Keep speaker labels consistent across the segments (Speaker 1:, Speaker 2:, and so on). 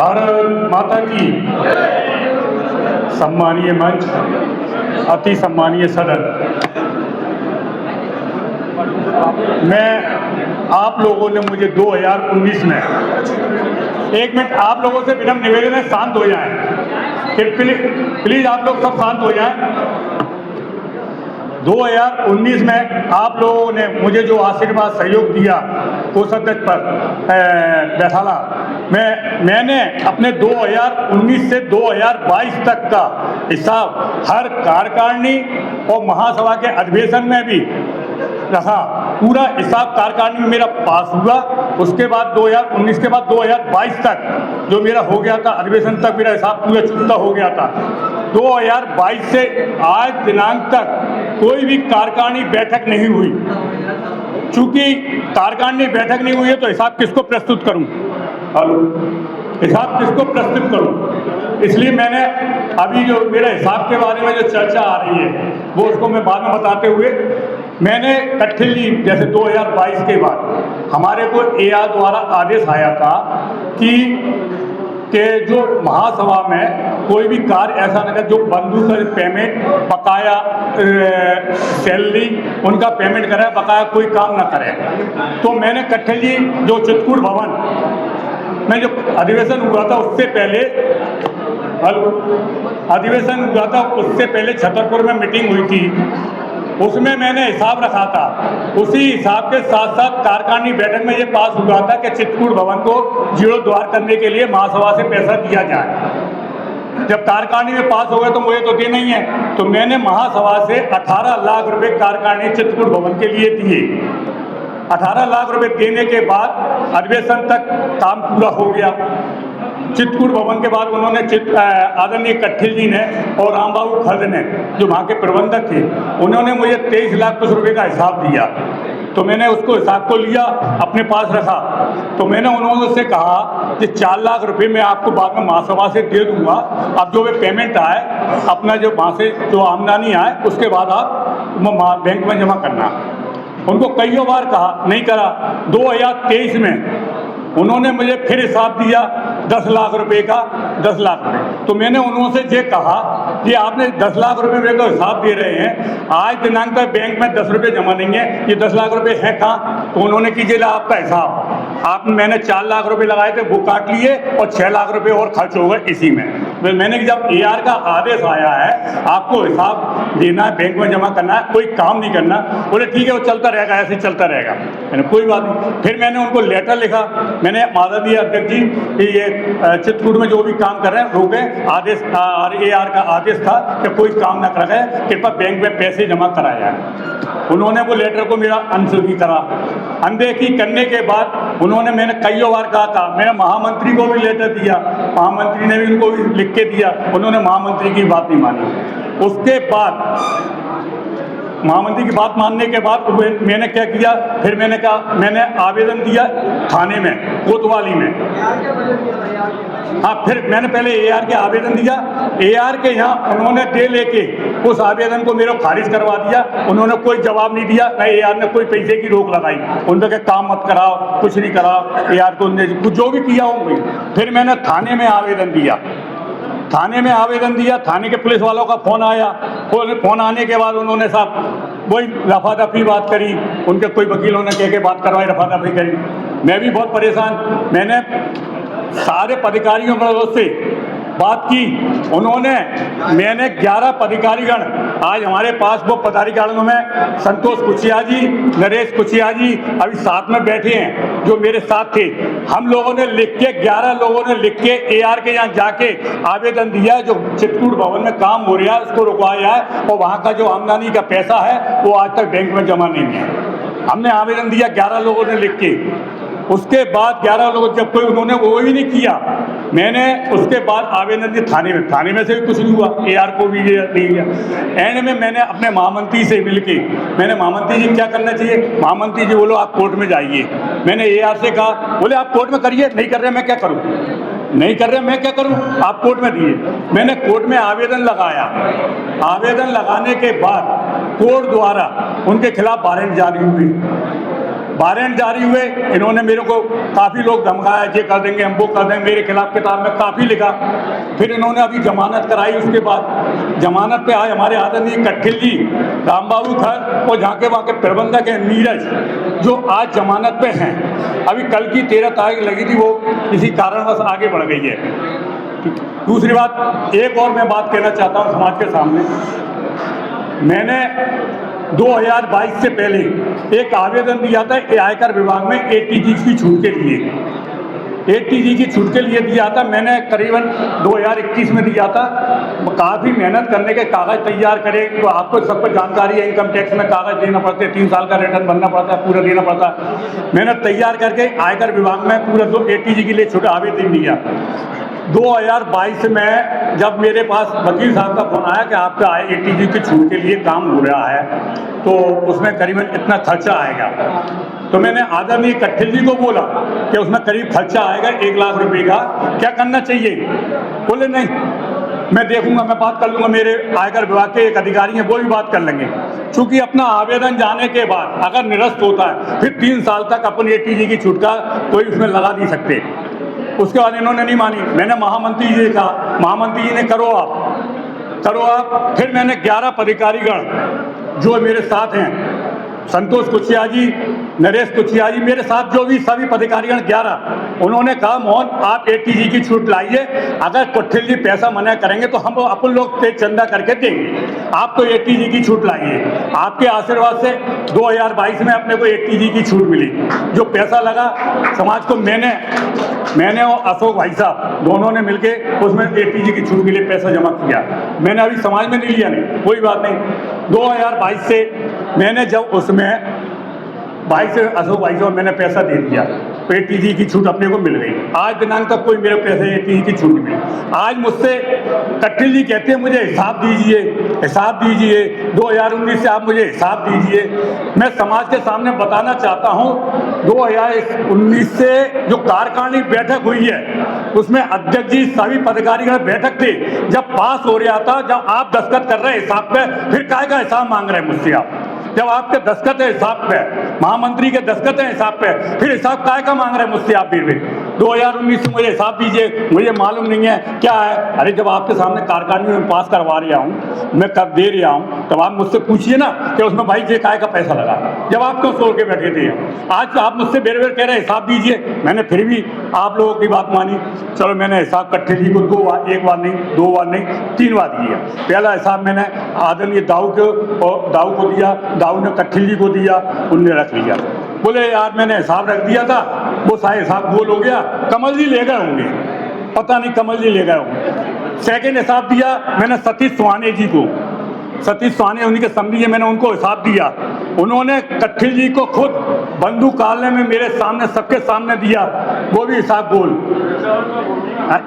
Speaker 1: भारत माता की। सम्मानीय मंच, अति सम्मानीय सदन, मैं आप लोगों ने मुझे 2019 में, एक मिनट आप लोगों से विनम्र निवेदन है, शांत हो जाएं। प्लीज आप लोग सब शांत हो जाएं। 2019 में आप लोगों ने मुझे जो आशीर्वाद सहयोग दिया कोषाध्यक्ष पर बैठाला, मैंने अपने 2019 से 2022 तक का हिसाब हर कार्यकारिणी और महासभा के अधिवेशन में भी रखा। पूरा हिसाब कार्यकारिणी में मेरा पास हुआ। उसके बाद 2019 के बाद 2022 तक जो मेरा हो गया था, अधिवेशन तक मेरा हिसाब पूरा चुकता हो गया था। 2022 से आज दिनांक तक कोई भी कार्यकारिणी बैठक नहीं हुई। चूंकि कार्यकारिणी बैठक नहीं हुई है तो हिसाब किसको प्रस्तुत करूं? हिसाब किसको प्रस्तुत करूं? इसलिए मैंने अभी जो मेरे हिसाब के बारे में जो चर्चा आ रही है वो उसको मैं बाद में बताते हुए, मैंने कठिली जैसे 2022 के बाद हमारे को एआर द्वारा आदेश आया था कि जो महासभा में कोई भी कार्य ऐसा न करे जो बंधु से पेमेंट बकाया सैलरी उनका पेमेंट करे, बकाया कोई काम न करे। तो मैंने कठिली जो चित्रकूट भवन में जो अधिवेशन हुआ था उससे पहले छतरपुर में मीटिंग हुई थी, उसमें मैंने हिसाब रखा था। उसी हिसाब के साथ साथ कार्यकारिणी बैठक में ये पास हुआ था कि चित्रकूट भवन को जीर्णोद्धार करने के लिए महासभा से पैसा दिया जाए। जब कार्यकारिणी में पास हो गए तो मुझे तो देना ही है, तो मैंने महासभा से 18 लाख रुपए कार्यकारिणी चित्रकूट भवन के लिए दिए। 18 लाख रुपए देने के बाद अधिवेशन तक काम पूरा हो गया। चित्रकूट भवन के बाद उन्होंने आदरणीय कठिल जी ने और रामबाबू खर्द ने जो वहाँ के प्रबंधक थे, उन्होंने मुझे 23 लाख कुछ रुपए का हिसाब दिया। तो मैंने उसको हिसाब को लिया, अपने पास रखा। तो मैंने उन्होंने से कहा कि 4 लाख रुपए मैं आपको बाद में महासभा से दे दूंगा। अब जो वे पेमेंट आए, अपना जो वहाँ से जो आमदनी आए उसके बाद आप बैंक में जमा करना। उनको कई बार कहा, नहीं करा। 2023 में उन्होंने मुझे फिर हिसाब दिया 10 लाख रुपए का, 10 लाख रुपए। तो मैंने उन्होंने ये कहा कि आपने 10 लाख रुपए मेरे को हिसाब दे रहे हैं, आज दिनांक तक बैंक में 10 रुपये जमा नहीं है, ये 10 लाख रुपए हैं कहाँ? तो उन्होंने कीजिए आपका हिसाब। मैंने 4 लाख रुपए लगाए थे वो काट लिए और 6 लाख रुपए और खर्च हो गए इसी में। मैंने जब एआर का आदेश आया है आपको हिसाब देना है, बैंक में जमा करना है, कोई काम नहीं करना, बोले ठीक है वो चलता रहेगा, ऐसे चलता रहेगा। मैंने कोई बात नहीं। फिर मैंने उनको लेटर लिखा, मैंने माननीय अध्यक्ष जी कि ये चित्रकूट में जो भी काम कर रहे हैं रोकें। आदेश एआर का आदेश था कि कोई काम ना करा जाए, कृपया बैंक में पैसे जमा कराया जाए। उन्होंने वो लेटर को मेरा अनसुनी करा। अनदेखी करने के बाद उन्होंने, मैंने कई बार कहा था, मैंने महामंत्री को भी लेटर दिया, महामंत्री ने भी उनको लिख के दिया, उन्होंने महामंत्री की बात नहीं मानी। उसके बाद महामंत्री की बात मानने के बाद मैंने क्या किया, फिर मैंने कहा, मैंने आवेदन दिया थाने में, कोतवाली में। हाँ, फिर मैंने पहले एआर के आवेदन दिया, एआर के यहाँ उन्होंने दे लेके उस आवेदन को मेरा खारिज करवा दिया। उन्होंने कोई जवाब नहीं दिया, न एआर ने कोई पैसे की रोक लगाई। उन्होंने कहा काम मत कराओ, कुछ नहीं कराओ, एआर को कुछ जो भी किया होंगे। फिर मैंने थाने में आवेदन दिया, थाने के पुलिस वालों का फ़ोन आया। फ़ोन आने के बाद उन्होंने साहब वही रफा दफी बात करी, उनके कोई वकीलों ने कह के बात करवाई, रफा दफी करी। मैं भी बहुत परेशान, मैंने सारे पदाधिकारियों से बात की। मैंने 11 पदाधिकारीगण आज हमारे पास वो पदाधिकारियों में संतोष कुचिया जी, नरेश कुचिया जी अभी साथ में बैठे हैं जो मेरे साथ थे। हम लोगों ने लिख के 11 लोगों ने लिख के एआर के यहाँ जाके आवेदन दिया, जो चित्रकूट भवन में काम हो रहा है उसको रुकवाया है और वहाँ का जो आमदनी का पैसा है वो आज तक बैंक में जमा नहीं है। हमने आवेदन दिया 11 लोगों ने लिख के। उसके बाद 11 लोगों जब कोई उन्होंने वो भी नहीं किया, मैंने उसके बाद आवेदन दिया थाने में से भी कुछ नहीं हुआ, एआर को भी नहीं किया। एंड में मैंने अपने महामंत्री से मिलके, मैंने महामंत्री जी क्या करना चाहिए, महामंत्री जी बोलो आप कोर्ट में जाइए। मैंने एआर से कहा, बोले आप कोर्ट में करिए, नहीं कर रहे मैं क्या करूँ, नहीं कर रहे मैं क्या करूँ, आप कोर्ट में दिए। मैंने कोर्ट में आवेदन लगाया, आवेदन लगाने के बाद कोर्ट द्वारा उनके खिलाफ वारंट जारी हुई। वारंट जारी हुए, इन्होंने मेरे को काफ़ी लोग धमकाया, ये कर देंगे, हम वो कर देंगे, मेरे खिलाफ किताब में काफ़ी लिखा। फिर इन्होंने अभी जमानत कराई, उसके बाद जमानत पे आए हमारे आदरणीय कट्ठिल जी, रामबाबू खर और जहाँ के वहाँ के प्रबंधक हैं नीरज, जो आज जमानत पे हैं। अभी कल की 13 तारीख लगी थी, वो किसी कारणवश आगे बढ़ गई है। दूसरी बात, एक और मैं बात कहना चाहता हूँ समाज के सामने। मैंने 2022 से पहले एक आवेदन दिया था आयकर विभाग में एटीजी की छूट के लिए। एटीजी की छूट के लिए दिया था मैंने, करीबन 2021 में दिया था। काफ़ी मेहनत करने के कागज़ तैयार करे, तो आपको सबको जानकारी है, इनकम टैक्स में कागज़ देना पड़ते हैं, 3 साल का रिटर्न बनना पड़ता है, पूरा देना पड़ता है। मेहनत तैयार करके आयकर विभाग में पूरा एटीजी के लिए छूट आवेदन दिया। 2022 में जब मेरे पास वकील साहब का फोन आया कि आपका एटीजी की छूट के लिए काम हो रहा है, तो उसमें करीबन इतना खर्चा आएगा। तो मैंने आदरणीय कट्ठिल जी को बोला कि उसमें करीब खर्चा आएगा 1 लाख रुपए का, क्या करना चाहिए? बोले नहीं, मैं देखूंगा, मैं बात कर लूँगा, मेरे आयकर विभाग के एक अधिकारी हैं, वो भी बात कर लेंगे। चूँकि अपना आवेदन जाने के बाद अगर निरस्त होता है, फिर 3 साल तक अपन एटीजी की छूट का कोई उसमें लगा नहीं सकते। उसके बाद इन्होंने नहीं मानी। मैंने महामंत्री जी से कहा, महामंत्री जी ने करो आप। फिर मैंने 11 पदाधिकारीगण जो मेरे साथ हैं, संतोष कुचिया जी, नरेश कुचिया जी, मेरे साथ जो भी सभी पदाधिकारीगण 11, उन्होंने कहा मोहन आप एटीजी की छूट लाइए, अगर कट्ठिल जी पैसा मना करेंगे तो हम अपन लोग तेज चंदा करके देंगे, आप तो एटीजी की छूट लाइए। आपके आशीर्वाद से 2022 में अपने को एटीजी की छूट मिली। जो पैसा लगा समाज को, मैंने और अशोक भाई साहब दोनों ने मिलके उसमें एटीजी की छूट के लिए पैसा जमा किया। मैंने अभी समाज में नहीं लिया, नहीं कोई बात नहीं। 2022 से मैंने जब उसमें 22 से अशोक भाई साहब मैंने पैसा दे दिया, तो एटीजी की छूट अपने को मिल गई। आज दिनांक तक कोई मेरे पैसे एटीजी की छूट नहीं मिली। आज मुझसे कट्ठिल जी कहते हैं मुझे हिसाब दीजिए 2019 से आप मुझे हिसाब दीजिए। मैं समाज के सामने बताना चाहता हूँ, 2019 से जो कार्यकारिणी बैठक हुई है, उसमें अध्यक्ष जी सभी पदाधिकारीगण बैठक थे। जब पास हो रहा था, जब आप दस्तखत कर रहे हैं हिसाब पे, फिर काय का हिसाब मांग रहे हैं मुझसे आप? जब आपके दस्तखत है हिसाब पे, महामंत्री के दस्तखत है हिसाब पे, फिर हिसाब काय का मांग रहे हैं मुझसे आप? फिर भी 2019 से मुझे हिसाब दीजिए, मुझे मालूम नहीं है क्या है। अरे जब आपके सामने कार्यकारिणी में पास करवा रहा हूँ, मैं कब दे रहा हूँ, तब आप मुझसे पूछिए ना कि उसमें भाई जे काय का पैसा लगा। जब आप क्यों सोच के बैठे थे? आज तो आप मुझसे बेर कह रहे हैं हिसाब दीजिए। मैंने फिर भी आप लोगों की बात मानी। चलो मैंने हिसाब कट्ठिल जी को 2 बार, 1 बार नहीं, 2 बार नहीं, 3 बार दिया। पहला हिसाब मैंने आदरणीय दाऊ को दिया, दाऊ ने कट्ठिल जी को दिया, उनने रख लिया। बोले यार मैंने हिसाब रख दिया था, वो सारे हिसाब गोल हो गया, कमल जी ले गए होंगे, पता नहीं कमल जी ले गए होंगे। सेकेंड हिसाब दिया मैंने सतीश सोहाने जी को, सतीश सोहाने उन्हीं के समझी है, मैंने उनको हिसाब दिया। उन्होंने कट्ठिल जी को खुद बंदूक कालने में मेरे सामने, सबके सामने दिया, वो भी हिसाब गोल।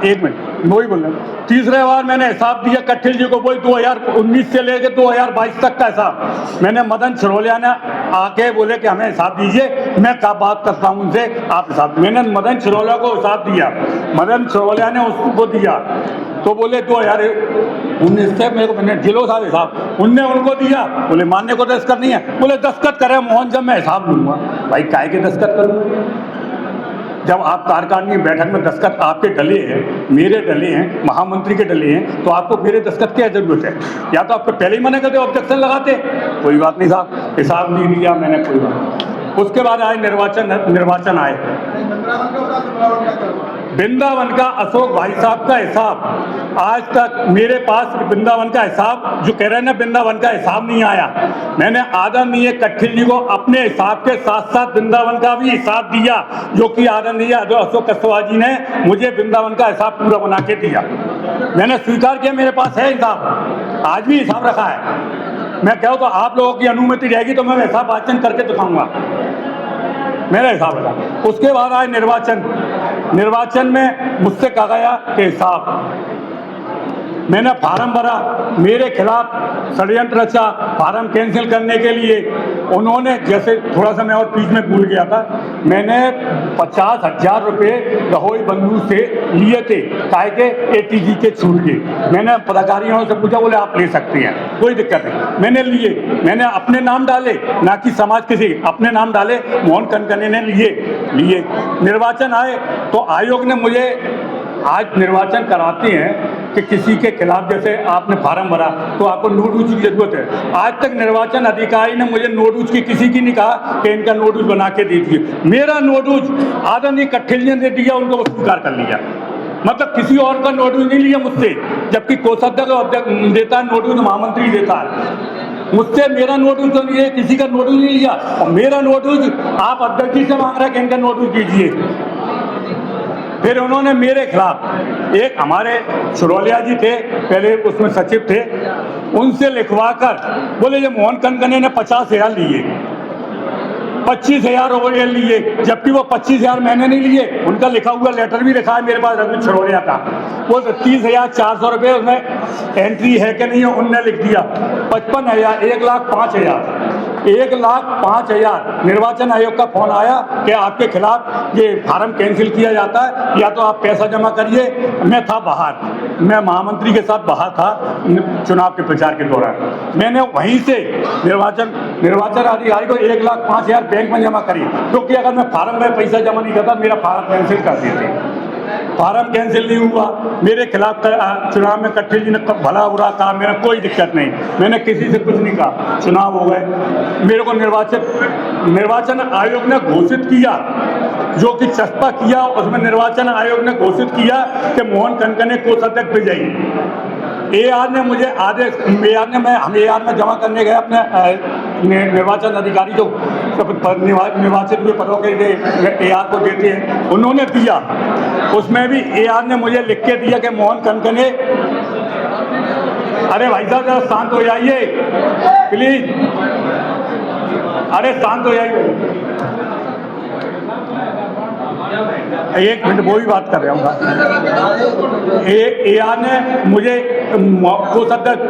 Speaker 1: 1 मिनट, वही बोल रहा हूँ। तीसरे बार मैंने हिसाब दिया कट्ठिल जी को, वही 2019 से लेकर 2022 तक का हिसाब। मैंने मदन छिरोलिया ने आके बोले कि हमें हिसाब दीजिए, मैं क्या बात करता हूँ उनसे, आप हिसाब। मैंने मदन छिरोलिया को हिसाब दिया, मदन छिरोलिया ने उसको दिया, तो बोले 2019 से मेरे को, मैंने जिलो साहब हिसाब, उनने उनको दिया। बोले मान्य को दस्तखत नहीं है, बोले दस्तखत करे मोहन जब मैं हिसाब लूँगा। भाई काय के दस्तखत करूँगा? जब आप कार्यकारिणी बैठक में दस्तखत आपके डले हैं, मेरे डले हैं, महामंत्री के डले हैं, तो आपको मेरे दस्तखत की जरूरत है? या तो आपको पहले ही मना करते, ऑब्जेक्शन लगाते, कोई बात नहीं साहब, हिसाब नहीं दिया मैंने, कोई बात। उसके बाद आए निर्वाचन आए, वृंदावन का अशोक भाई साहब का हिसाब, आज तक मेरे पास वृंदावन का हिसाब, जो कह रहे हैं ना वृंदावन का हिसाब नहीं आया, मैंने आदरणीय कट्ठिल जी को अपने हिसाब के साथ साथ वृंदावन का भी हिसाब दिया, जो कि आदरणीय अशोक कस्वाहा जी ने मुझे वृंदावन का हिसाब पूरा बना के दिया। मैंने स्वीकार किया, मेरे पास है हिसाब, आज भी हिसाब रखा है। मैं कहूँ तो आप लोगों की अनुमति रहेगी तो मैं हिसाब वाचन करके दिखाऊंगा, मेरा हिसाब रखा। उसके बाद आए निर्वाचन में मुझसे कहा गया कि हिसाब मैंने फार्म भरा, मेरे खिलाफ षड्यंत्र रचा फार्म कैंसिल करने के लिए। उन्होंने जैसे थोड़ा सा मैं और बीच में भूल गया था, मैंने 50,000 रुपये गहोई बंधु से लिए थे काहे के ATG के छूट के। मैंने पदाधिकारियों से पूछा, बोले आप ले सकते हैं, कोई दिक्कत नहीं। मैंने लिए, मैंने अपने नाम डाले, ना कि समाज किसी, अपने नाम डाले, मोहन कनकने ने लिए। निर्वाचन आए तो आयोग ने मुझे, आज निर्वाचन कराते हैं कि किसी के खिलाफ जैसे आपने फार्म भरा तो आपको नोटिस की जरूरत है। आज तक निर्वाचन अधिकारी ने मुझे नोटिस की किसी की नहीं कहा कि इनका नोटिस बना के दीजिए। मेरा नोटिस आदरणीय कठिल जी ने दिया, उनको स्वीकार कर लिया। मतलब किसी और का नोटिस नहीं लिया मुझसे, जबकि कोषाध्यक्ष देता है नोटिस, महामंत्री देता है। मुझसे मेरा नोटिस तो नहीं है, किसी का नोटिस नहीं लिया, और मेरा नोटिस आप अध्यक्ष जी से मांग रहे हैं कि इनका नोटिस दीजिए। फिर उन्होंने मेरे खिलाफ, एक हमारे सुरौलिया जी थे पहले उसमें सचिव थे, उनसे लिखवा कर बोले ये मोहन कनकने ने 50,000 लिए, 25,000 रुपये लिए, जबकि वो 25,000 मैंने नहीं लिए। उनका लिखा हुआ लेटर भी रखा है मेरे पास रघु छरोलिया का, वो 30,400 रुपये उसमें एंट्री है कि नहीं है उनने लिख दिया। 55,000, 1,05,000, 1,05,000 निर्वाचन आयोग का फोन आया कि आपके खिलाफ ये फार्म कैंसिल किया जाता है, या तो आप पैसा जमा करिए। मैं था बाहर, मैं महामंत्री के साथ बाहर था चुनाव के प्रचार के दौरान। मैंने वहीं से निर्वाचन अधिकारी को 1,05,000 बैंक में जमा करी, क्योंकि अगर मैं फार्म में पैसा जमा नहीं करता मेरा फार्म कैंसिल कर देते। फार्म कैंसिल नहीं हुआ, मेरे खिलाफ चुनाव में कठिल जी ने भला बुरा कहा, मेरा कोई दिक्कत नहीं, मैंने किसी से कुछ नहीं कहा। चुनाव हो गए, मेरे को निर्वाचन आयोग ने घोषित किया, जो कि चस्पा किया, उसमें निर्वाचन आयोग ने घोषित किया कि मोहन कनकने कोषाध्यक्ष विजयी। AR ने मुझे आदेश, हम AR में जमा करने गए अपने निर्वाचन अधिकारी जो निर्वाचित हुए पदों के लिए AR को देते हैं, उन्होंने दिया। उसमें भी AR ने मुझे लिख के दिया कि मोहन कनकने, अरे भाई साहब जरा शांत हो जाइए प्लीज, अरे शांत हो जाइए, एक मिनट, वो भी बात कर रहा हूँ। AR ने मुझे कोषाध्यक्ष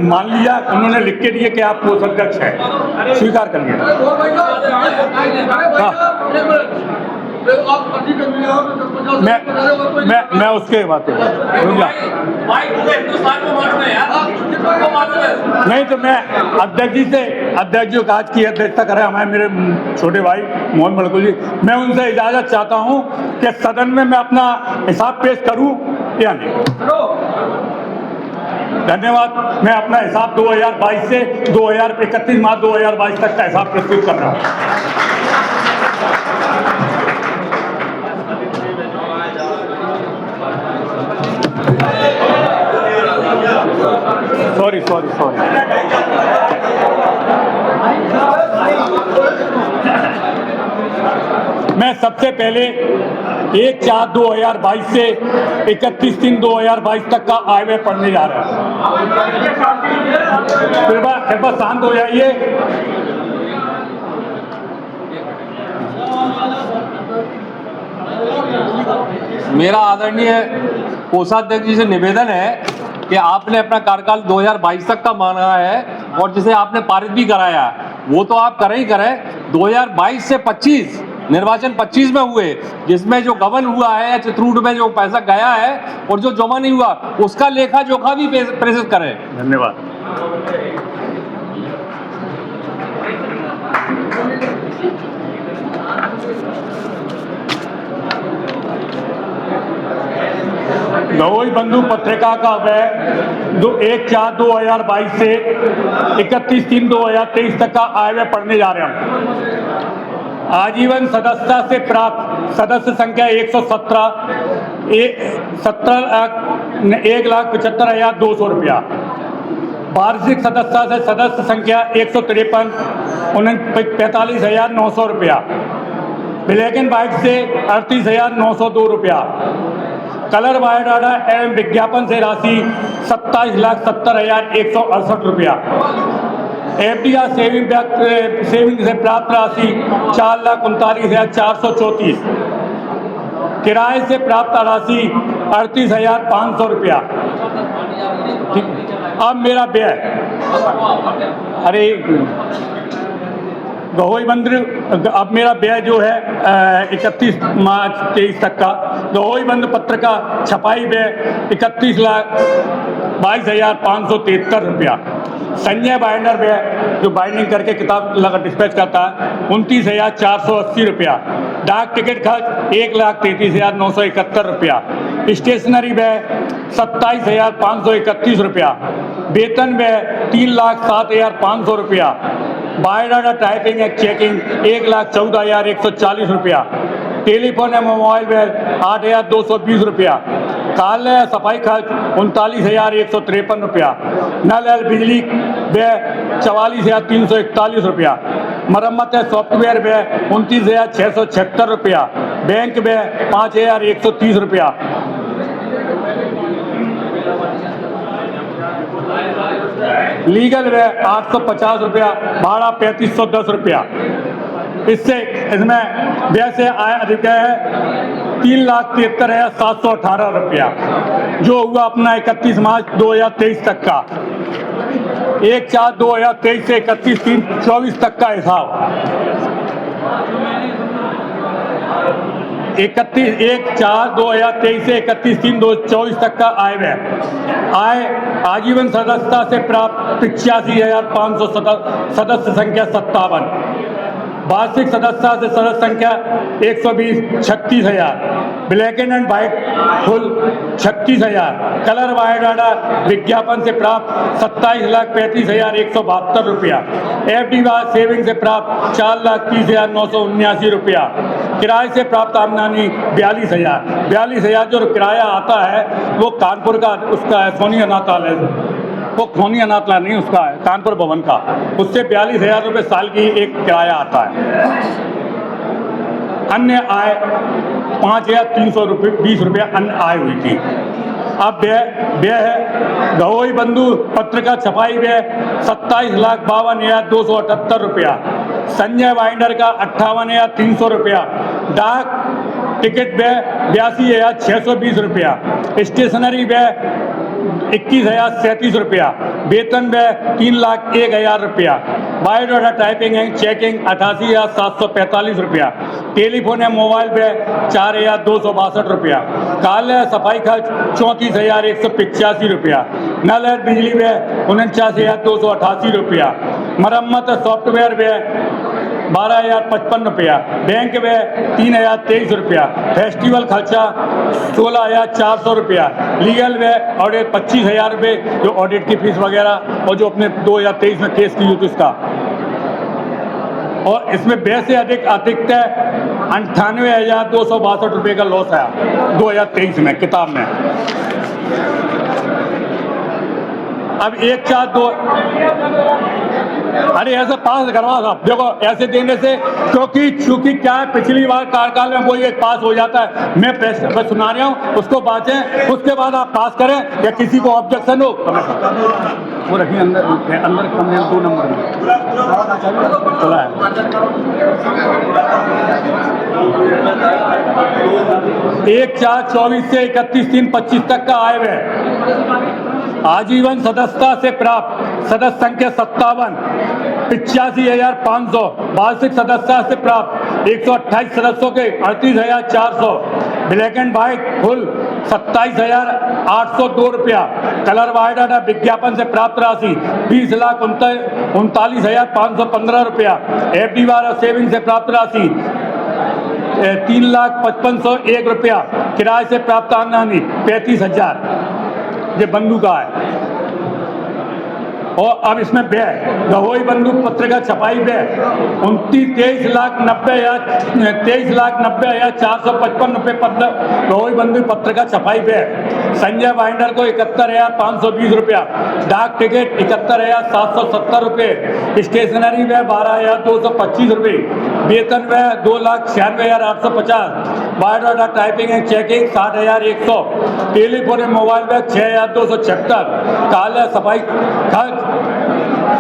Speaker 1: मान लिया, उन्होंने लिख के दिए कि आप कोषाध्यक्ष हैं, स्वीकार कर लिया। मैं उसके बात नहीं, तो मैं अध्यक्ष जी को आज की अध्यक्षता कर रहे हैं हमारे मेरे छोटे भाई मोहन बड़कुल जी, मैं उनसे इजाजत चाहता हूं कि सदन में मैं अपना हिसाब पेश करूं या नहीं। धन्यवाद। मैं अपना हिसाब 2022 से 31 मार्च 2022 तक का हिसाब प्रस्तुत कर रहा हूं। सॉरी। मैं सबसे पहले 1/4/2022 से 31/3/2022 तक का आय व्यय पढ़ने जा रहा हूँ। कृपया शांत हो जाइए।
Speaker 2: मेरा आदरणीय कोषाध्यक्ष जी से निवेदन है कि आपने अपना कार्यकाल 2022 तक का मांगा है, और जिसे आपने पारित भी कराया वो तो आप करें ही करें। 2022 से 25 निर्वाचन 25 में हुए, जिसमें जो गबन हुआ है या चित्रकूट में जो पैसा गया है और जो जमा नहीं हुआ, उसका लेखा जोखा भी प्रेषित करें।
Speaker 1: धन्यवाद। गहोई बंधु पत्रिका का व्यय 1/4/2022 से 31/3/2023 तक का आय व्यय पढ़ने जा रहे हैं। आजीवन सदस्यता से प्राप्त सदस्य संख्या 117, 1,75,200 रुपया। वार्षिक सदस्यता से सदस्य संख्या 153, 45,900 रुपया। ब्लैक एंड व्हाइट से 38,902 रुपया। कलर बायोडाटा एवं विज्ञापन से राशि 27,70,168 रुपया। FDR सेविंग से प्राप्त राशि 4,39,434। किराए से प्राप्त राशि 38,500 रुपया। ठीक, अब मेरा व्यय, अरे गहोई बंद, अब मेरा व्यय जो है 31 मार्च 23 तक का गहोई बंद पत्र का छपाई व्यय 31,22,573 रुपया। संजय बाइंडर व्यय जो बाइंडिंग करके किताब लगा डिस्पैच करता है 29,480 रुपया। डाक टिकट खर्च 1,33,971 रुपया। स्टेशनरी व्यय 27,531 रुपया। वेतन व्यय 3,07,500 रुपया। बायोडाटा टाइपिंग एंड चेकिंग 1,14,140 रुपया। टेलीफोन एवं मोबाइल व्यय 8,220 रुपया। कार्यालय सफाई खर्च 39,153 रुपया। नल एवं बिजली व्यय 44,341 रुपया। मरम्मत सॉफ्टवेयर व्यय 29,676 रुपया। बैंक व्यय 5,130 रुपया। लीगल व्यय 850 रुपया। भाड़ा 3510 रुपया। इसमें व्यय से आय अधिक है 3,73,718 रुपया, जो हुआ अपना 31 मार्च 2023 तक का। 1/4/2023 से 31/3/24 तक का हिसाब। 1/4/2023 से 31/3/2024 तक का आय व्यय। आय आजीवन सदस्यता से प्राप्त 85,500 सदस्य संख्या 57। वार्षिक सदस्यता से सदस्य संख्या 120 36,000। Black and white full 36,000। Colour biodata विज्ञापन से प्राप्त 27,35,172 रुपया। एफडी वार सेविंग से प्राप्त 4,30,979 रुपया। किराए से प्राप्त आमदनी 42,000 जो किराया आता है वो कानपुर का उसका है, सोनी अनाथालय, वो खोनी अनाथालय नहीं उसका है, कानपुर भवन का, उससे 42,000 रुपये साल की एक किराया आता है। अन्य आय 5,320 रुपये अन्य आय हुई थी। अब व्यय है गहोई बंधु पत्र का छपाई व्यय 27,52,278 रुपया। संजय बाइंडर का 58,300 रुपया। डाक टिकट व्यय 82,620 रुपया। स्टेशनरी व्यय 21,037 रुपया। वेतन व्यय 3,01,000 रुपया। बायोडाटा टाइपिंग एंड चेकिंग 88,745 रुपया। टेलीफोन एवं मोबाइल व्यय 4,262 रुपया। कार्यालय सफाई खर्च 34,185 रुपया। नल एवं बिजली व्यय 49,288 रुपया। मरम्मत सॉफ्टवेयर व्यय 12,055 रुपया। बैंक व्यय 3,023 रुपया। फेस्टिवल खर्चा 16,400 रुपया। लीगल व्यय ऑडिट 25,000 रुपये, जो ऑडिट की फीस वगैरह और जो अपने 2023 में केस की हुई थी उसका। और इसमें व्यय से अधिक है 98,262 रुपये का लॉस आया 2023 में किताब में। अब 1/4/2 अरे ऐसे पास करवा साहब, देखो ऐसे देने से चूंकि क्या है पिछली बार कार्यकाल में कोई एक पास हो जाता है, मैं सुना रहा हूँ उसको बाँचें, उसके बाद आप पास करें या किसी को ऑब्जेक्शन हो वो रखिए अंदर कमरे 2 नंबर में चला है। 1/4/24 से 31/3/25 तक का आय व्यय। आजीवन सदस्यता से प्राप्त सदस्य संख्या 57 85,500। वार्षिक सदस्यता से प्राप्त 128 सदस्यों के 38,400। ब्लैक एंड व्हाइट फुल 27,802 रुपया। कलर बायोडाटा विज्ञापन से प्राप्त राशि 20,39,515 रुपया। एफडी वार और सेविंग से प्राप्त राशि 3,55,101 रुपया। किराए से प्राप्त आमदनी 35,000 ये बंधु का है। और अब इसमें व्यय गहोई बंधु पत्र का छपाई व्यय 23,90,455 रुपये गहोई बंधु पत्र का छपाई व्यय। संजय बाइंडर को 71,520 रुपया। डाक टिकट 71,770 रुपये। स्टेशनरी व्यय 12,225 रुपये। वेतन व्यय 2,96,850। Biodata typing and checking 60,100। Telephone एवं मोबाइल व्यय 6,276। कार्यालय सफाई खर्च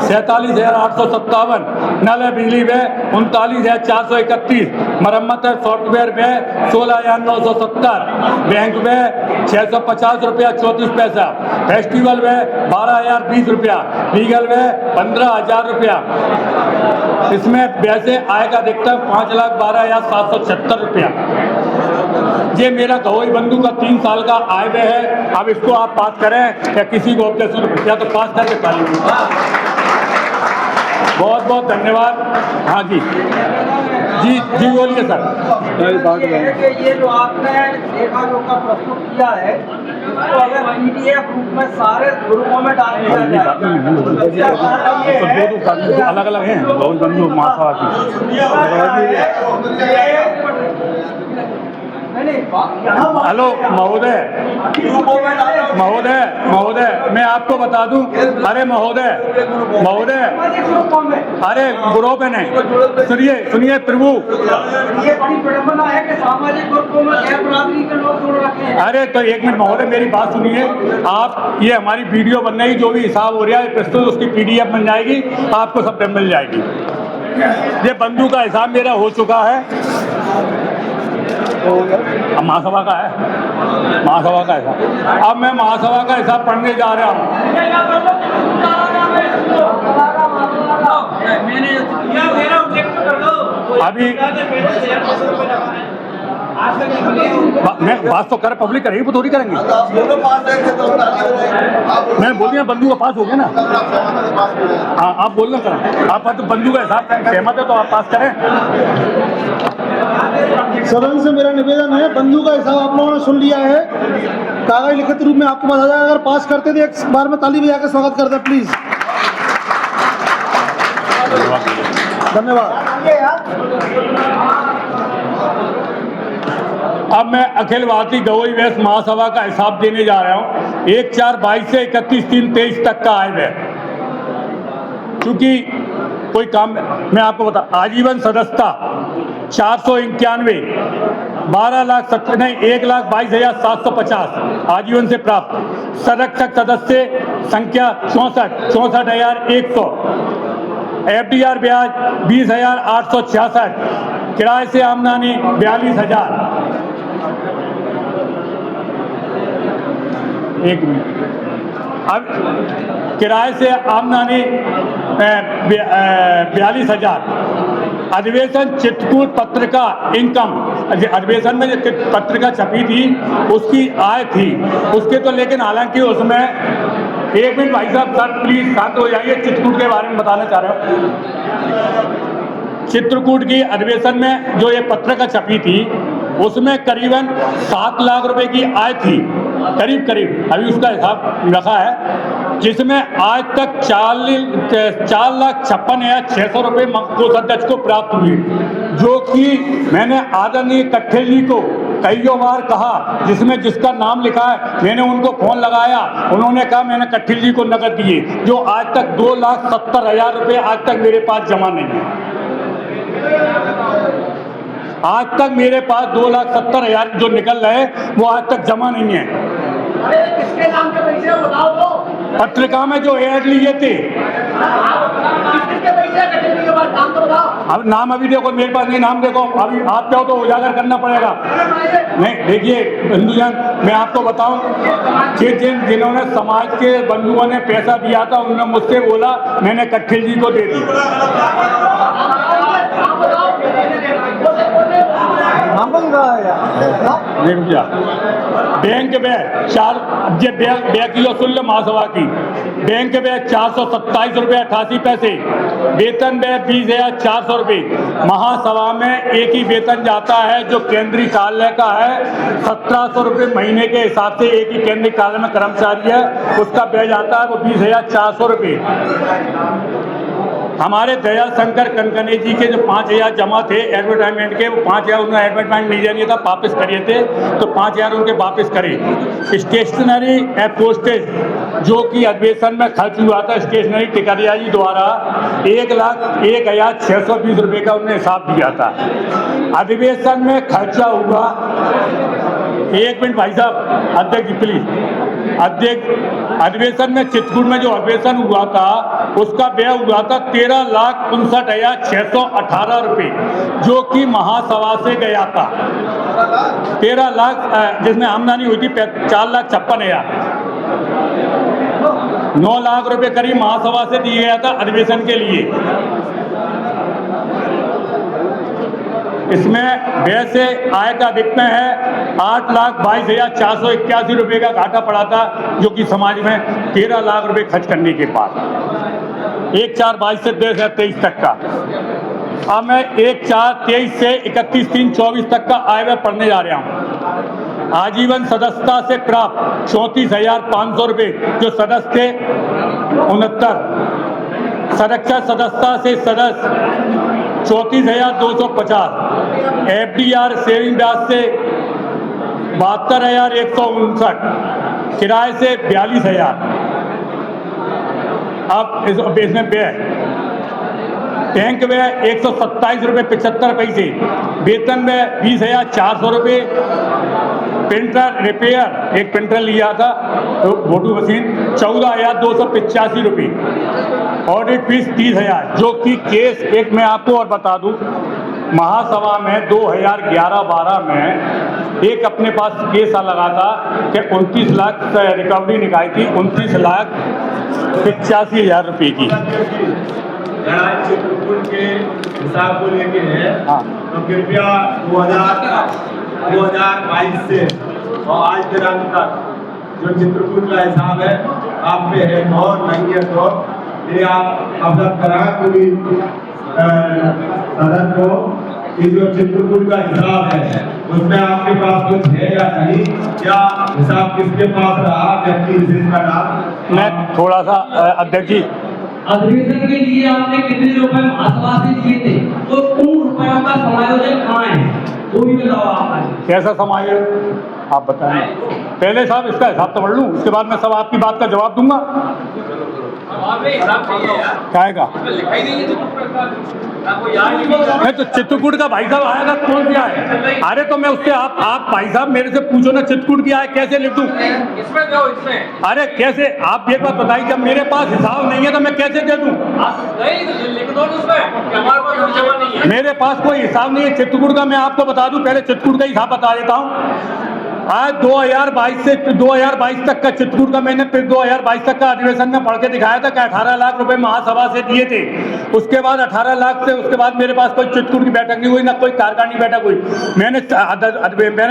Speaker 1: 47,857, नल है बिजली व्यय 39,431, मरम्मत है सॉफ्टवेयर व्यय 16,970, बैंक व्यय 650 रुपया 34 पैसा, फेस्टिवल व्यय 12,020 रुपया, लीगल व्यय 15,000 रुपया। इसमें वैसे आय का अधिकतम 5,12,776 रुपया। ये मेरा गवई बंधु का 3 साल का आय व्यय है। अब इसको आप पास करें या किसी को ऑब्जेक्शन या तो पास करके ताली दीजिए। बहुत बहुत धन्यवाद। हाँ जी जी जी बोलिए सर।
Speaker 3: ये जो आपने लेखा जोखा प्रस्तुत किया है तो अगर PDF रूप में सारे ग्रुपों में डाल दिया जाए
Speaker 1: अलग अलग हैं गवई बंधु महासभा हेलो महोदय महोदय महोदय मैं आपको बता दूं। अरे महोदय महोदय अरे ग्रुप है नहीं सुनिए सुनिए प्रभु
Speaker 3: ये बड़ी विडंबना है कि सामाजिक ग्रुपों में गैर बरादरी के लोग जोड़ रखे हैं।
Speaker 1: अरे तो एक मिनट महोदय मेरी बात सुनिए आप। ये हमारी वीडियो बन रही जो भी हिसाब हो रहा है प्रस्तुत उसकी PDF बन जाएगी आपको सब मिल जाएगी। ये बंधु का हिसाब मेरा हो चुका है। अब महासभा का है महासभा का हिसाब। अब मैं महासभा का हिसाब पढ़ने जा रहा हूँ। अभी मैं बात तो कर पब्लिक करेगी वो थोड़ी करेंगे। मैं बोल दिया बंधु का पास हो गया ना। हाँ आप बोलना करें आप तो बंधु का हिसाब सहमत है तो आप पास करें।
Speaker 4: सदन से मेरा निवेदन है बंधु का हिसाब आप लोगों ने सुन लिया है। कागज लिखित रूप में आपको बता जाएगा। अगर पास करते तो एक बार में ताली बजा के स्वागत कर दे प्लीज। धन्यवाद।
Speaker 1: अब मैं अखिल भारतीय गवई वैश्य महासभा का हिसाब देने जा रहा हूँ। 1/4/22 से 31/3/23 तक का आय व्यय। क्योंकि कोई काम मैं आपको बता आजीवन सदस्यता 491, 1,22,750 आजीवन से प्राप्त। संरक्षक सदस्य संख्या 64,100। FDR ब्याज 20,866। किराए से आमदनी 42,000। एक मिनट। अब किराए से आमदनी 42,000। अधिवेशन चित्रकूट पत्रिका इनकम अधिवेशन में जो पत्रिका छपी थी उसकी आय थी उसके तो लेकिन हालांकि उसमें एक मिनट भाई साहब सर प्लीज शांत हो जाइए। चित्रकूट के बारे में बताना चाह रहा हूँ। चित्रकूट की अधिवेशन में जो ये पत्रिका छपी थी उसमें करीबन 7 लाख रुपए की आय थी करीब अभी उसका हिसाब रखा है जिसमें आज तक 4,56,600 रुपये कोष अध्यक्ष को प्राप्त हुए। जो कि मैंने आदरणीय कट्ठेल जी को कईयों बार कहा जिसमें जिसका नाम लिखा है मैंने उनको फोन लगाया उन्होंने कहा मैंने कट्ठेल जी को नकद दिए जो आज तक 2,70,000 रुपये आज तक मेरे पास जमा नहीं है। आज तक मेरे पास 2,70,000 जो निकल रहे वो आज तक जमा नहीं है।
Speaker 3: किसके नाम के पैसे बताओ तो।
Speaker 1: पत्रिका में जो एड लिए थे अब नाम अभी देखो मेरे पास नहीं नाम देखो अभी आप चाहो तो उजागर करना पड़ेगा। नहीं देखिए बंधुजन मैं आपको बताऊं कि जिन्होंने समाज के बंधुओं ने पैसा दिया था उन्होंने मुझसे बोला मैंने कट्ठेल जी को दे दिया। बैंक व्यय 4 व्यय किलो शुल्क महासभा की बैंक व्यय 427 रुपये 88 पैसे। वेतन व्यय 20,400 रुपये। महासभा में एक ही वेतन जाता है जो केंद्रीय कार्यालय का है 1,700 रुपये महीने के हिसाब से एक ही केंद्रीय कार्यालय में कर्मचारी है उसका व्यय जाता है वो 20,400 रुपये। हमारे दयाल शंकर कनकने जी के जो 5,000 जमा थे एडवर्टाइजमेंट के वो 5,000 उन्होंने एडवर्टाइजमेंट नहीं दिया था वापस करिए थे तो 5,000 उनके वापस करे। स्टेशनरी एंड पोस्टेज जो कि अधिवेशन में खर्च हुआ था स्टेशनरी टिकरिया जी द्वारा 1,01,620 रुपये का उन्होंने हिसाब दिया था। अधिवेशन में खर्चा हुआ। एक मिनट भाई साहब अध्यक्ष जी प्लीज अधिवेशन में चित्रकूट में जो अधिवेशन हुआ था उसका व्यय हुआ था 13,59,618 रुपये, जो कि महासभा से गया था। 13 लाख जिसमें आमदनी हुई थी 4,56,000। 9 लाख रुपए करीब महासभा से दिया गया था अधिवेशन के लिए। इसमें व्यय से आय का अधिकतम है 8,22,481 रुपये का घाटा पड़ा था, जो कि समाज में 13 लाख रुपए खर्च करने के बाद 1/4/22 से 2023 तक का। अब मैं 1/4/23 से 31/3/24 तक का आय व्यय पढ़ने जा रहा हूँ। आजीवन सदस्यता से प्राप्त 34,500 रुपये जो सदस्य थे 69। संरक्षण सदस्यता से सदस्य 34,250। FDR सेविंग ब्याज से 72,159। किराए से 42,000। अब इसमें व्यय बैंक व्यय 127 रुपये 75 पैसे, वेतन व्यय 20,400 रुपये, प्रिंटर रिपेयर एक प्रिंटर लिया था फोटो मशीन 14,285 रुपये, ऑडिट फीस 30,000। जो कि केस एक मैं आपको और बता दूं, महासभा में 2011-12 में एक अपने पास केस लगा था कि 29 लाख रिकवरी निकाली थी, 29,85,000 रुपये की।
Speaker 5: चित्रकूट के हिसाब को लेके है,
Speaker 1: हाँ।
Speaker 5: तो कृपया 2022 से और आज दिनांक तक जो चित्रकूट का हिसाब है आप पे है और नहीं है, तो ये आप अवगत कराएं पूरी सदन को कि जो चित्रकूट का हिसाब है उसमें आपके पास कुछ है या नहीं, क्या हिसाब किसके पास रहा, व्यक्ति विशेष का नाम।
Speaker 1: मैं थोड़ा सा अध्यक्ष जी,
Speaker 6: अधिवेशन के लिए आपने कितने रुपए महासभा से दिए थे, तो उन रुपयों का समायोजन कहाँ है, वो भी बताओ आप।
Speaker 1: कैसा समायोजन आप बताएं। पहले साहब इसका हिसाब तो पढ़ लूँ, उसके बाद मैं सब आपकी बात का जवाब दूंगा। क्या का नहीं तो चित्रकूट का भाई साहब आएगा, कौन सी आए? अरे तो मैं उससे आप भाई साहब मेरे से पूछो ना, चित्रकूट की आए कैसे लिख दूं? इसमें अरे कैसे, आप एक बात बताइए, जब मेरे पास हिसाब नहीं है तो मैं कैसे दे दूं? मेरे पास कोई हिसाब नहीं है चित्रकूट का। मैं आपको बता दूं, पहले चित्रकूट का हिसाब बता देता हूँ। आज 2022 से 2022 तक का चित्रकूट का मैंने फिर 2022 तक का अधिवेशन में पढ़ के दिखाया था कि 18 लाख रुपए महासभा से दिए थे। उसके बाद 18 लाख से उसके बाद मेरे पास कोई चित्रकूट की बैठक नहीं हुई, ना कोई कार्यकारिणी बैठक हुई। मैंने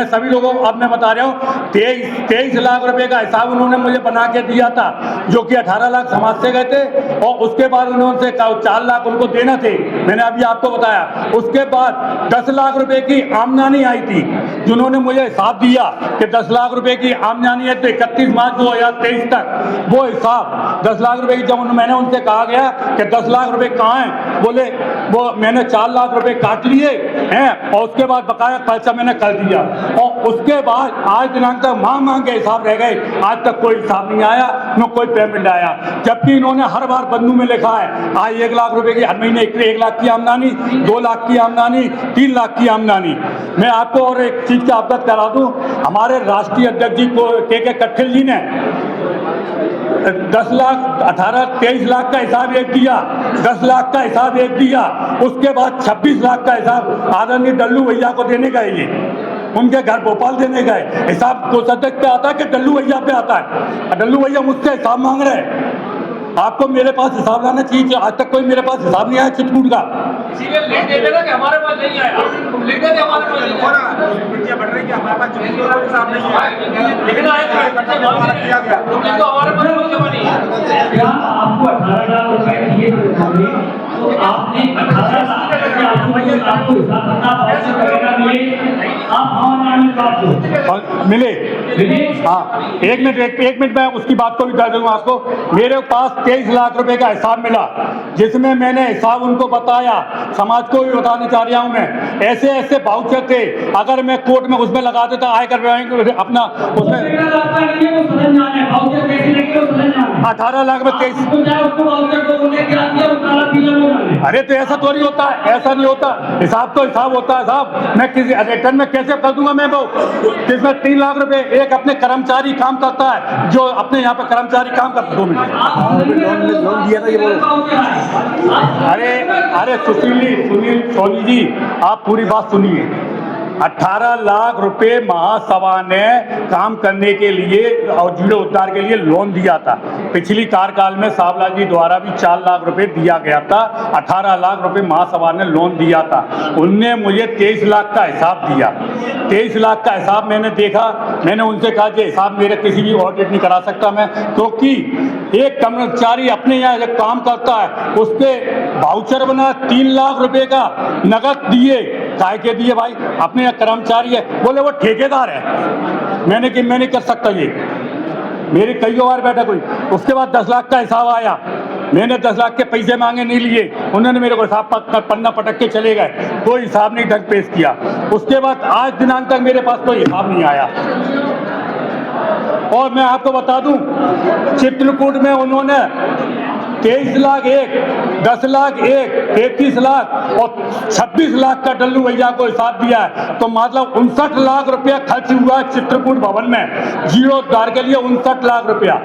Speaker 1: सभी लोगों को, अब मैं बता रहा हूँ, 23 लाख रुपए का हिसाब उन्होंने मुझे बना के दिया था, जो कि 18 लाख समाज से गए थे, और उसके बाद उन्होंने 4 लाख उनको देना थे, मैंने अभी आपको बताया। उसके बाद 10 लाख रुपए की आमदनी आई थी, जिन्होंने मुझे हिसाब दिया कि 10 लाख रुपए की आमदनी है, तो 31 मार्च 2023 तक वो हिसाब 10 लाख रुपए की, जब मैंने उनसे कहा गया कि 10 लाख रुपए कहाँ हैं, बोले वो मैंने 4 लाख रुपए काट लिए हैं, और उसके बाद बकाया पैसा मैंने कर दिया, और उसके बाद आज दिनांक तक मांग के हिसाब रह गए, आज तक कोई हिसाब नहीं आया, न कोई पेमेंट आया। जबकि इन्होंने हर बार बंधु में लिखा है आज 1 लाख रुपए की, हर महीने 1 लाख की आमदनी, 2 लाख की आमदनी, 3 लाख की आमदनी। मैं आपको और एक चीज का अवगत करा दूं, हमारे राष्ट्रीय अध्यक्ष जी को के कट्ठिल जी ने 23 लाख का हिसाब एक दिया, 10 लाख का हिसाब एक दिया, उसके बाद 26 लाख का हिसाब आदरणीय डल्लू भैया को देने गए, ये उनके घर भोपाल देने गए। हिसाब कोषाध्यक्ष पे आता है कि डल्लू भैया पे आता है? डल्लू भैया मुझसे हिसाब मांग रहे हैं। आपको मेरे पास हिसाब लाना चाहिए, आज तक कोई मेरे पास हिसाब नहीं आया चित्रकूट का।
Speaker 2: इसीलिए लिख देते ना कि हमारे पास नहीं आया, लिख देते हमारे पास नहीं आया।
Speaker 5: बढ़ रही है, हमारे पास चित्रकूट का हिसाब नहीं है,
Speaker 2: लिखना है तो हमारे पास कोई जमा नहीं है।
Speaker 6: क्या आपको 18 लाख रुपए दिए थे, तो आपने 18 लाख के आपको हिसाब
Speaker 1: मिले? हाँ, एक मिनट मैं उसकी बात को भी बता दूंगा आपको। मेरे पास 23 लाख रुपए का हिसाब मिला, जिसमें मैंने हिसाब उनको बताया, समाज को भी बताना चाह रहा हूँ मैं। ऐसे ऐसे वाउचर थे, अगर मैं कोर्ट में उसमें लगा देता आयकर विभाग अपना उसमें 18 लाख में 23 अरे तो ऐसा तो नहीं होता है, ऐसा नहीं होता, हिसाब तो हिसाब होता है साहब। मैं किसी रिटर्न में कैसे कर दूंगा मैं वो, जिसमें 3 लाख रुपए एक अपने कर्मचारी काम करता है, जो अपने यहाँ पे कर्मचारी काम करता है। 2 मिनट।
Speaker 4: लोन दिया था ये बोलो।
Speaker 1: अरे सुनील सोनी जी, आप पूरी बात सुनिए। 18 लाख रुपए महासभा ने काम करने के लिए और जीरो उद्धार के लिए लोन दिया था। पिछली कार्यकाल में सावला जी द्वारा भी 4 लाख रुपए दिया गया था। 18 लाख रुपए महासभा ने लोन दिया था। उनने मुझे 23 लाख का हिसाब दिया। 23 लाख का हिसाब मैंने देखा, मैंने उनसे कहा कि हिसाब मेरा किसी भी ऑडिट नहीं करा सकता मैं, क्योंकि एक कर्मचारी अपने यहाँ जब काम करता है उस पर वाउचर बना 3 लाख रुपए का नगद दिए। काय के दिए भाई? अपने यहाँ कर्मचारी है, बोले वो ठेकेदार है। मैंने कि मैं नहीं कर सकता ये, मेरी कई बार बैठा कोई। उसके बाद 10 लाख का हिसाब आया, मैंने 10 लाख के पैसे मांगे, नहीं लिए। उन्होंने मेरे को हिसाब पन्ना पटक के चले गए, कोई हिसाब नहीं ढंग पेश किया। उसके बाद आज दिनांक तक मेरे पास कोई हिसाब नहीं आया। और मैं आपको बता दूं, चित्रकूट में उन्होंने 23 लाख एक, 10 लाख एक, 33 लाख और 26 लाख का डल्लू भैया को हिसाब दिया है। तो मतलब 59 लाख रुपया खर्च हुआ है चित्रकूट भवन में जीर्णोद्धार के लिए। 59 लाख रुपया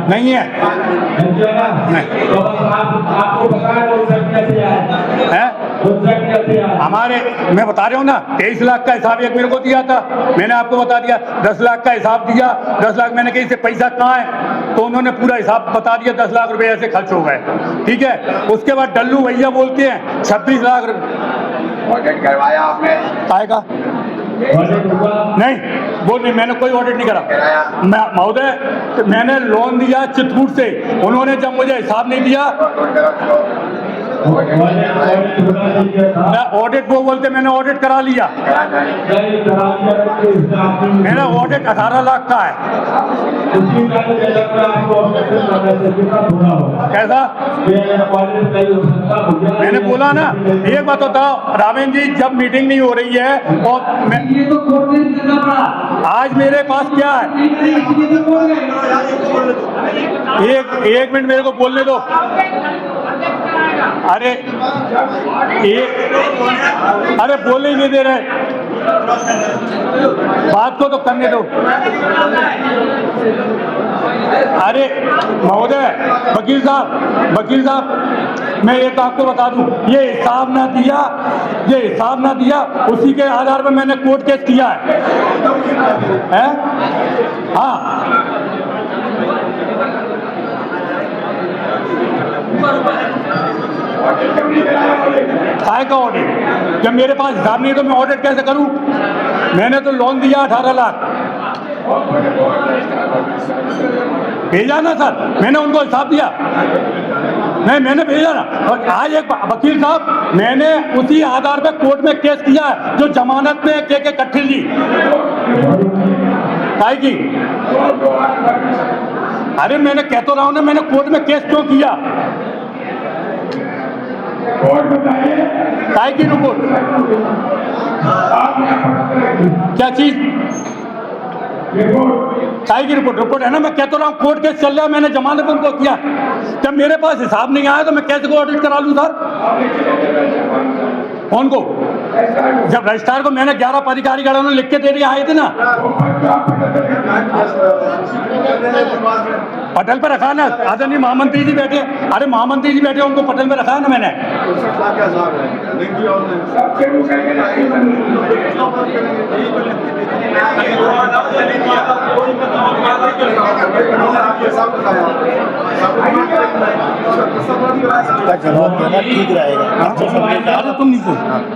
Speaker 1: नहीं है, नहीं। हमारे, मैं बता रहा हूँ ना, 23 लाख का हिसाब एक मेरे को दिया था, मैंने आपको बता दिया। 10 लाख का हिसाब दिया, 10 लाख मैंने कहीं से पैसा कहाँ है, तो उन्होंने पूरा हिसाब बता दिया। 10 लाख रुपए ऐसे खर्च हो गए, ठीक है। उसके बाद डल्लू भैया बोलते हैं 26 लाख रुपए
Speaker 5: ऑडिट करवाया आपने?
Speaker 1: आएगा नहीं, वो नहीं, मैंने कोई ऑडिट नहीं करा। महोदय, मैंने लोन दिया चित्रकूट से, उन्होंने जब मुझे हिसाब नहीं दिया, मैं ऑडिट, वो बोलते मैंने ऑडिट करा लिया। मेरा ऑडिट 18 लाख का है। कैसा? मैंने बोला ना, एक बात बताओ रामेन जी, जब मीटिंग नहीं हो रही है और मैं,
Speaker 6: ये तो कोर्ट में करना पड़ा।
Speaker 1: आज मेरे पास क्या है, एक मिनट मेरे को बोलने दो। अरे बोलने ही नहीं दे रहे, बात को तो करने दो। अरे महोदय, वकील साहब, मैं एक आपको बता दूं, ये हिसाब ना दिया, उसी के आधार पर मैंने कोर्ट केस किया है? हाँ, काय का ऑडिट? जब मेरे पास हिसाब नहीं तो मैं ऑडिट कैसे करूं? मैंने तो लोन दिया 18 लाख, भेजा ना सर, मैंने उनको हिसाब दिया, नहीं मैंने भेजा ना। और आज एक वकील साहब, मैंने उसी आधार पे कोर्ट में केस किया है जो जमानत में के कठिल जी काय की। अरे मैंने कह तो रहा हूं ना, मैंने कोर्ट में केस क्यों किया? काय की रिपोर्ट? क्या चीज? काय की रिपोर्ट है ना, मैं कह तो रहा हूँ कोर्ट केस चल रहा है, मैंने जमानत उनको किया। जब मेरे पास हिसाब नहीं आया तो मैं कैसे को ऑडिट करा लूँ सर? कौन को? जब रजिस्ट्रार को मैंने 11 पदाधिकारी गणों ने लिख के दे दिया, आए थे ना, पटल पे रखा ना, आदरणीय महामंत्री जी बैठे। अरे महामंत्री जी बैठे, उनको पटल पे रखा है ना मैंने।
Speaker 4: जवाब देना ठीक रहेगा।
Speaker 1: तुम नहीं सुन,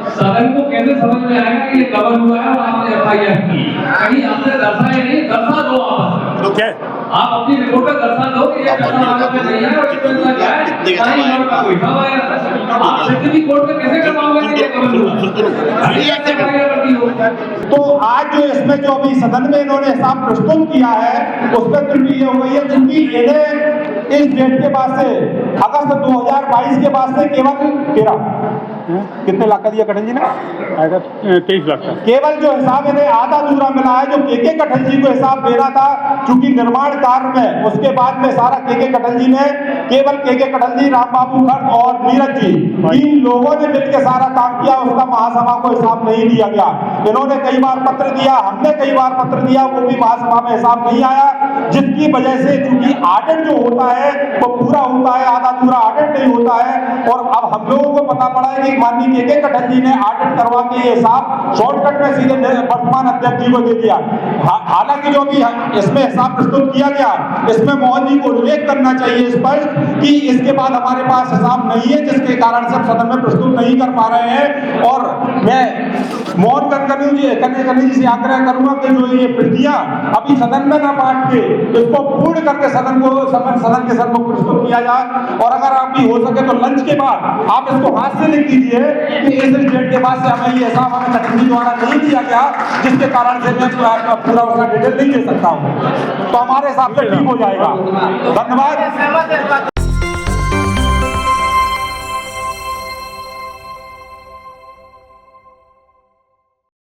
Speaker 6: सदन को कैसे समझ में आएगा कि ये कवर हुआ है और आपने FIR की? कहीं आपने दर्शाया नहीं, दर्शा दो आप।
Speaker 1: तो क्या
Speaker 6: आप अपनी रिपोर्ट में दर्शा दो कि ये दर्शा में नहीं है और ये पैसा क्या है, सारी नोट का कोई हिसाब आएगा। आप सिटी कोर्ट में कैसे करवाओगे कि ये कवर हुआ? FIR करती हो।
Speaker 7: तो आज जो इसमें जो अभी सदन में इन्होंने हिसाब प्रस्तुत किया है, उसमें त्रुटि ये हो गई है, क्योंकि इन्हें इस डेट के बाद से, अगस्त 2022 के बाद से केवल 13 कितने लाख का दिया कटल जी ने?
Speaker 1: 23 लाख का।
Speaker 7: केवल जो हिसाब इन्हें आधा अधूरा मिला है, जो के कटल जी को हिसाब देना था, चूंकि निर्माण कार्य में उसके बाद में सारा के कटल जी ने, केवल के कटल जी, राम बाबू खर्च और नीरज जी, तीन लोगों ने मिलकर सारा काम किया, उसका महासभा को हिसाब नहीं दिया गया। इन्होंने कई बार पत्र दिया, हमने कई बार पत्र दिया, वो भी महासभा में हिसाब नहीं आया, जिसकी वजह से चूंकि ऑडिट जो होता है वो पूरा होता है, आधा पूरा ऑडिट नहीं होता है। और अब हम लोगों को पता पड़ा है कि माननीय के कटल जी ने ऑडिट करवा के ये हिसाब शॉर्टकट में सीधे वर्तमान अध्यक्ष जी को दे दिया। हालांकि जो भी इसमें हिसाब प्रस्तुत किया गया, इसमें मोहन जी को उल्लेख करना चाहिए स्पष्ट कि इसके बाद हमारे पास हिसाब नहीं है, जिसके कारण से सदन में प्रस्तुत नहीं कर पा रहे हैं। और मैं मोहन कन्या जी से आग्रह करूंगा कि जो ये प्रतियां अभी सदन में न बांट के इसको पूर्ण करके सदन के सन्मुख प्रस्तुत किया जाए। और अगर आप भी हो सके तो लंच के बाद आप इसको हाथ से लिख दीजिए कि इस डेट के बाद से हमें ये हिसाब हमें कटल जी द्वारा नहीं दिया गया, जिसके कारण से मैं पूरा उसका डिटेल नहीं दे सकता हूँ, तो हमारे हिसाब से ठीक हो जाएगा। धन्यवाद।